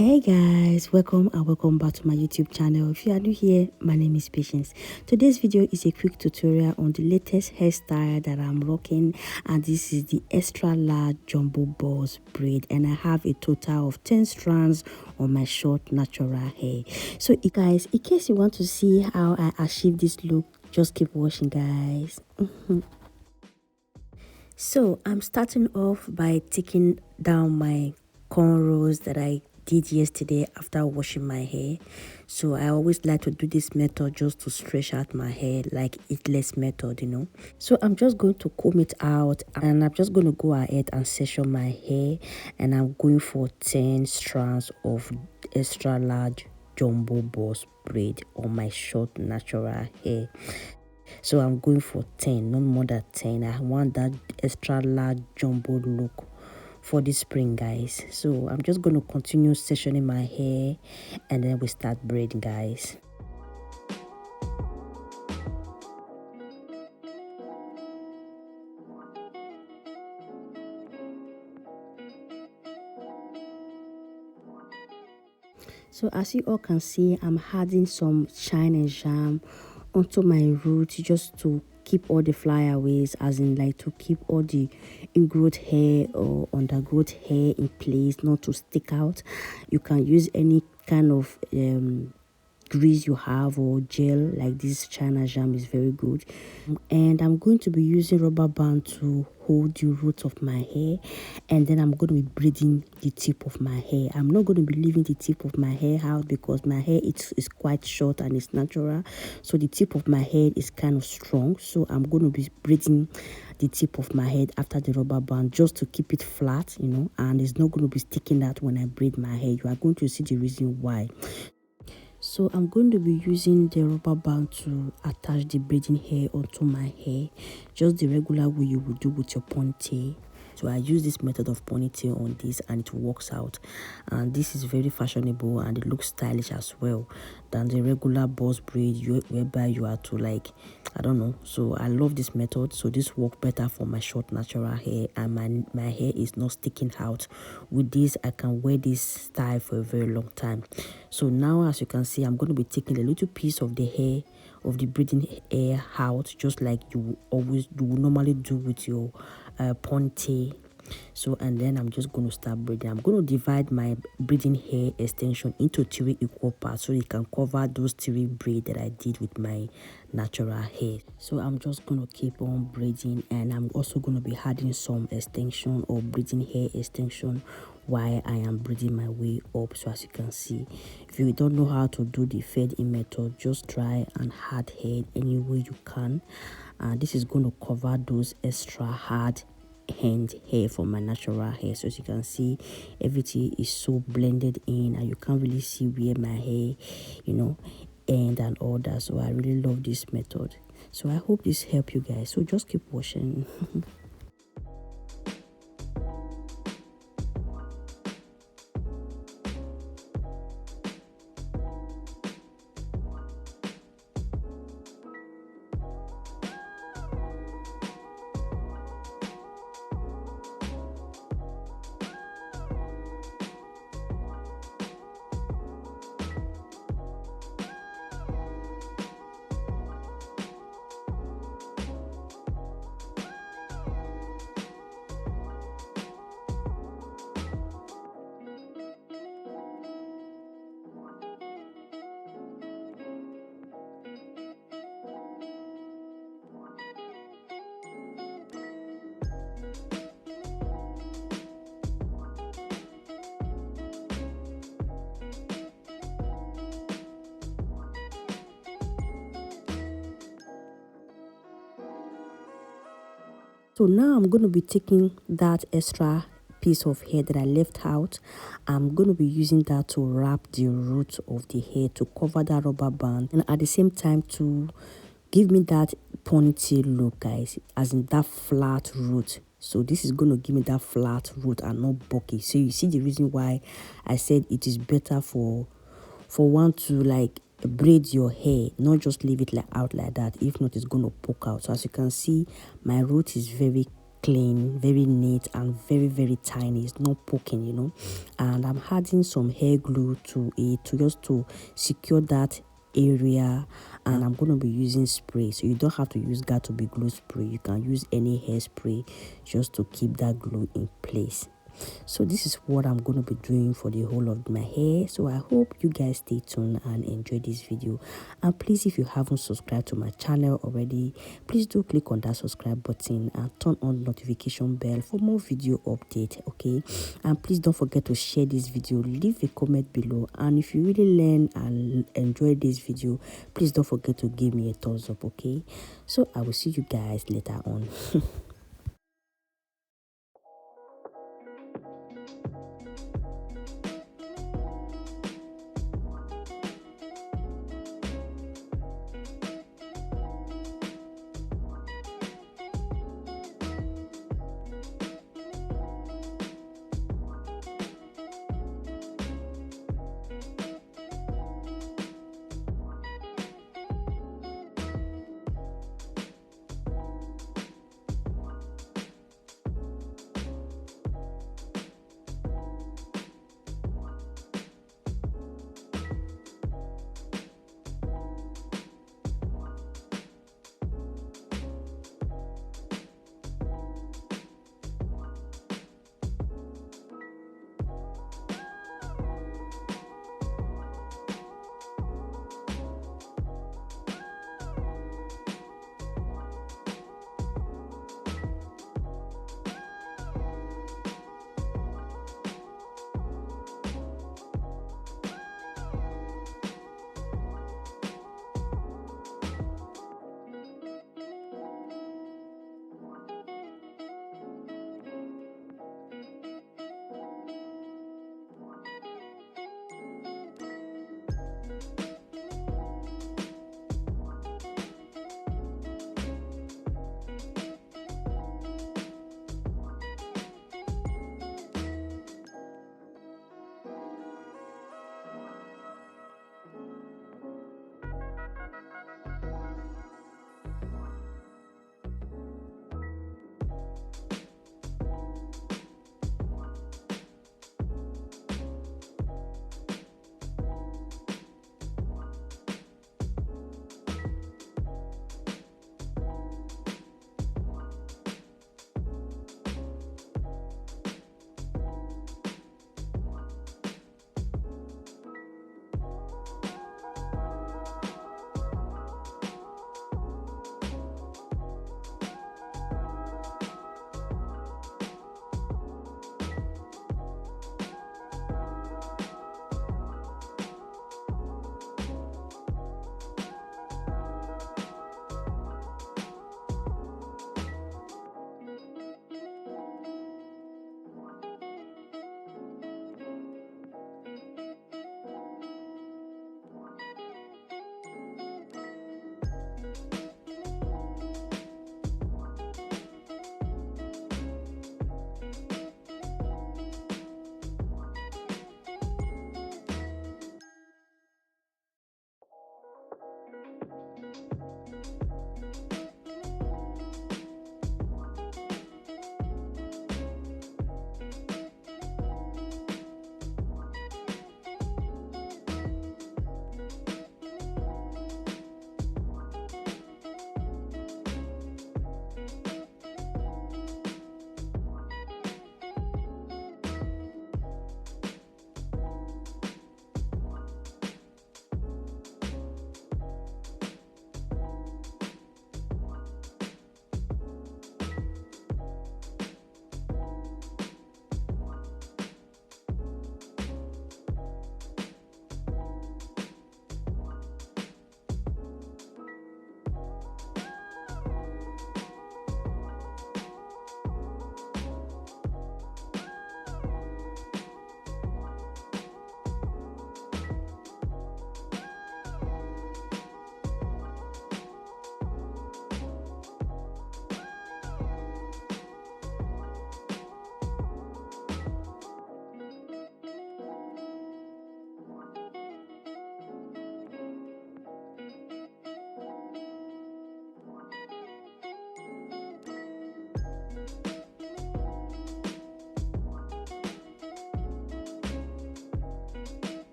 Hey guys, welcome and welcome back to my YouTube channel. If you are new here, my name is Patience. Today's video is a quick tutorial on the latest hairstyle that I'm rocking, and this is the extra large jumbo boss braid, and I have a total of 10 strands on my short natural hair. So guys, in case you want to see how I achieve this look, just keep watching guys. So I'm starting off by taking down my cornrows that I did yesterday after washing my hair. So I always like to do this method just to stretch out my hair, like less method, So I'm just going to comb it out, and I'm just going to go ahead and section my hair, and I'm going for 10 strands of extra large jumbo boss braid on my short natural hair. So I'm going for 10, not more than 10. I want that extra large jumbo look for this spring, guys. So I'm just going to continue sectioning my hair, and then we start braiding, guys. So as you all can see, I'm adding some shine and jam onto my roots just to keep all the flyaways, as in like to keep all the ingrowth hair or undergrowth hair in place, not to stick out. You can use any kind of grease you have or gel, like this China jam is very good. And I'm going to be using rubber band to hold the roots of my hair, and then I'm going to be braiding the tip of my hair. I'm not going to be leaving the tip of my hair out because my hair is quite short and it's natural, so the tip of my head is kind of strong. So I'm going to be braiding the tip of my head after the rubber band just to keep it flat, and it's not going to be sticking out when I braid my hair. You are going to see the reason why. So I'm going to be using the rubber band to attach the braiding hair onto my hair, just the regular way you would do with your ponytail. So I use this method of ponytail on this, and it works out, and this is very fashionable and it looks stylish as well than the regular boss braid whereby you are to, like, I don't know. So I love this method. So this works better for my short natural hair, and my hair is not sticking out. With this, I can wear this style for a very long time. So now, as you can see, I'm going to be taking a little piece of the hair of the braiding hair out, just like you would normally do with your ponytail. So, and then I'm just going to start braiding. I'm going to divide my braiding hair extension into 3 equal parts so it can cover those 3 braids that I did with my natural hair. So I'm just going to keep on braiding, and I'm also going to be adding some extension or braiding hair extension while I am braiding my way up. So as you can see, if you don't know how to do the fade in method, just try and add hair any way you can, and this is going to cover those extra hard hand hair for my natural hair. So as you can see, everything is so blended in, and you can't really see where my hair end and all that. So I really love this method. So I hope this helped you guys. So just keep watching. So now I'm going to be taking that extra piece of hair that I left out. I'm going to be using that to wrap the root of the hair to cover that rubber band, and at the same time to give me that ponytail look, guys, as in that flat root. So this is going to give me that flat root and not bulky. So you see the reason why I said it is better for one to like braid your hair, not just leave it out like that. If not, it's going to poke out. So as you can see, my root is very clean, very neat, and very tiny. It's not poking, you know. And I'm adding some hair glue to it to just to secure that area. And I'm going to be using spray, so you don't have to use got to be glue spray. You can use any hairspray just to keep that glue in place. So this is what I'm going to be doing for the whole of my hair. So I hope you guys stay tuned and enjoy this video. And please, if you haven't subscribed to my channel already, please do click on that subscribe button and turn on notification bell for more video update. Okay, and please don't forget to share this video, leave a comment below, and if you really learn and enjoy this video, please don't forget to give me a thumbs up. Okay, so I will see you guys later on.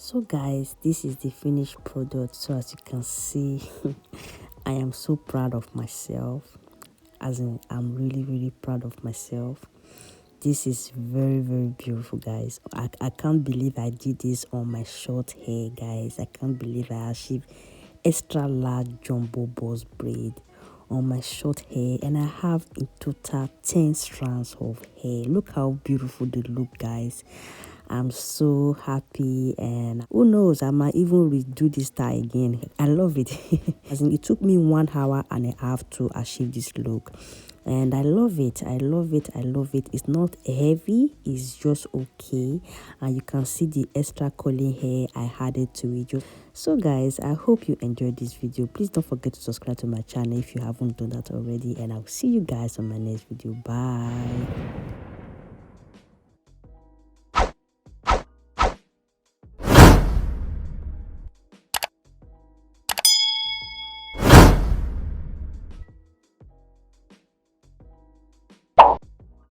So guys, this is the finished product. So as you can see, I am so proud of myself. As in, I'm really proud of myself. This is very beautiful, guys. I can't believe I did this on my short hair, guys. I can't believe I achieved extra large jumbo boss braid on my short hair, and I have in total 10 strands of hair. Look how beautiful they look, guys. I'm so happy, and who knows, I might even redo this style again. I love it. As in, it took me 1 hour and a half to achieve this look, and I love it. I love it. It's not heavy, it's just okay, and you can see the extra curling hair I added to it. So guys, I hope you enjoyed this video. Please don't forget to subscribe to my channel if you haven't done that already, and I'll see you guys on my next video. Bye.